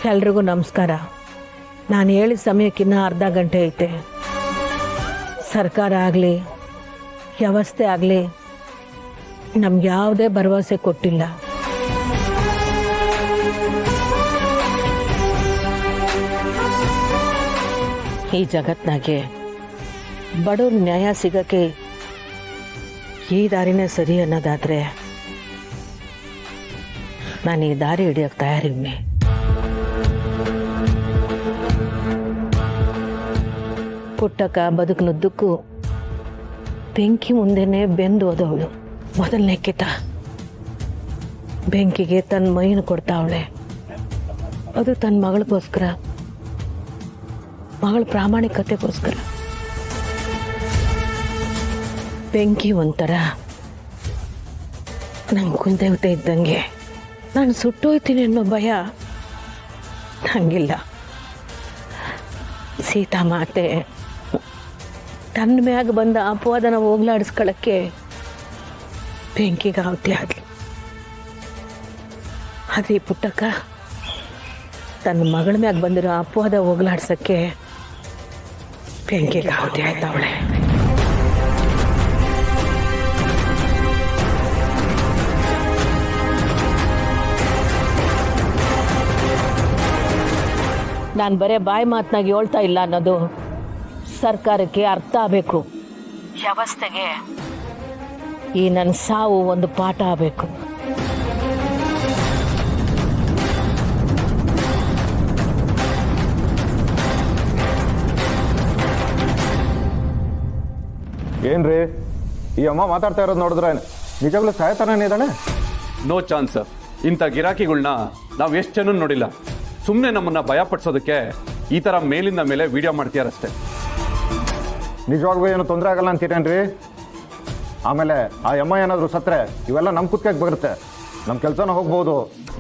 ಎಲ್ರಿಗೂ ನಮಸ್ಕಾರ. ನಾನು ಹೇಳಿದ ಸಮಯಕ್ಕಿನ್ನ ಅರ್ಧ ಗಂಟೆ ಐತೆ. ಸರ್ಕಾರ ಆಗಲಿ ವ್ಯವಸ್ಥೆ ಆಗಲಿ ನಮ್ಗೆ ಯಾವುದೇ ಭರವಸೆ ಕೊಟ್ಟಿಲ್ಲ. ಈ ಜಗತ್ನಾಗೆ ಬಡವ್ರ ನ್ಯಾಯ ಸಿಗಕ್ಕೆ ಈ ದಾರಿನೇ ಸರಿ ಅನ್ನೋದಾದ್ರೆ ನಾನು ಈ ದಾರಿ ಹಿಡಿಯೋಕೆ ತಯಾರಿವ್ನಿ. ಪುಟ್ಟಕ್ಕ ಬದುಕನುದ್ದಕ್ಕೂ ಬೆಂಕಿ ಮುಂದೆನೆ ಬೆಂದು ಹೋದವಳು. ಮೊದಲನೇ ಕಿತ ಬೆಂಕಿಗೆ ತನ್ನ ಮೈನ ಕೊಡ್ತಾವಳೆ. ಅದು ತನ್ನ ಮಗಳಿಗೋಸ್ಕರ, ಮಗಳ ಪ್ರಾಮಾಣಿಕತೆಗೋಸ್ಕರ. ಬೆಂಕಿ ಒಂಥರ ನಂಗೆ ಕುಲದೇವತೆ ಇದ್ದಂಗೆ. ನಾನು ಸುಟ್ಟೋಯ್ತೀನಿ ಅನ್ನೋ ಭಯ ನಂಗಿಲ್ಲ. ಸೀತಾ ಮಾತೆ ತನ್ನ ಮ್ಯಾಗ ಬಂದ ಅಪವಾದನ ಹೋಗ್ಲಾಡಿಸ್ಕೊಳ್ಳೋಕ್ಕೆ ಬೆಂಕಿಗೆ ಆಹುತಿ ಆಗಲಿ. ಆದರೆ ಈ ಪುಟ್ಟಕ್ಕ ತನ್ನ ಮಗಳ ಮ್ಯಾಗ ಬಂದಿರೋ ಅಪವಾದ ಹೋಗ್ಲಾಡ್ಸೋಕ್ಕೆ ಬೆಂಕಿಗೆ ಆಹುತಿ ಆಯ್ತವಳೆ. ನಾನು ಬರೇ ಬಾಯಿ ಮಾತನಾಗಿ ಹೇಳ್ತಾ ಇಲ್ಲ ಅನ್ನೋದು ಸರ್ಕಾರಕ್ಕೆ ಅರ್ಥ ಆಗಬೇಕು. ವ್ಯವಸ್ಥೆಗೆ ಈ ನನ್ನ ಸಾವು ಒಂದು ಪಾಠ ಆಗಬೇಕು. ಏನ್ರಿ ಈ ಅಮ್ಮ ಮಾತಾಡ್ತಾ ಇರೋದು ನೋಡಿದ್ರೆ ನಿಜವಾಗ್ಲೂ ಸಾಯ್ತಾನೇ ಇದ್ದಾನೆ? No chance. ಇಂಥ ಗಿರಾಕಿಗಳನ್ನ ನಾವು ಎಷ್ಟು ಜನ ನೋಡಿಲ್ಲ. ಸುಮ್ಮನೆ ನಮ್ಮನ್ನ ಭಯ ಪಡಿಸೋದಕ್ಕೆ ಈ ಥರ ಮೇಲಿಂದ ಮೇಲೆ ವಿಡಿಯೋ ಮಾಡ್ತೀಯಾರಷ್ಟೇ. ನಿಜವಾಗ್ಲೂ ಏನು ತೊಂದರೆ ಆಗಲ್ಲ ಅಂತೀರೇನ್ರಿ? ಆಮೇಲೆ ಆ ಅಮ್ಮ ಏನಾದರೂ ಸತ್ರೆ ಇವೆಲ್ಲ ನಮ್ಮ ಕುತ್ತಿಗೆಗೆ ಬರುತ್ತೆ, ನಮ್ಮ ಕೆಲಸನ ಹೋಗ್ಬೋದು.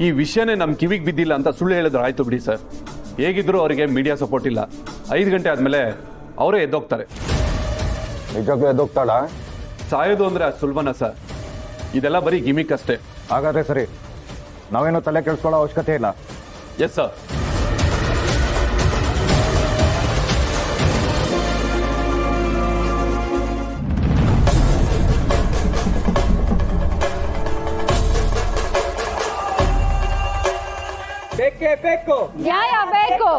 ಈ ವಿಷಯನೇ ನಮ್ಮ ಕಿವಿಗೆ ಬಿದ್ದಿಲ್ಲ ಅಂತ ಸುಳ್ಳು ಹೇಳಿದ್ರೆ ಆಯ್ತು ಬಿಡಿ ಸರ್. ಹೇಗಿದ್ರು ಅವರಿಗೆ ಮೀಡಿಯಾ ಸಪೋರ್ಟ್ ಇಲ್ಲ. 5 ಗಂಟೆ ಆದಮೇಲೆ ಅವರೇ ಎದ್ದೋಗ್ತಾರೆ. ನಿಜವಾಗ್ಲೂ ಎದ್ದೋಗ್ತಾಳ? ಸಾಯೋದು ಅಂದರೆ ಅದು ಸುಲಭನ ಸರ್? ಇದೆಲ್ಲ ಬರೀ ಗಿಮಿಕ್ ಅಷ್ಟೇ. ಹಾಗಾದ್ರೆ ಸರಿ, ನಾವೇನು ತಲೆ ಕೆಡಿಸ್ಕೊಳ್ಳೋ ಅವಶ್ಯಕತೆ ಇಲ್ಲ. Yes sir. ಬೇಕೇ ಬೇಕು, ನ್ಯಾಯ ಬೇಕು.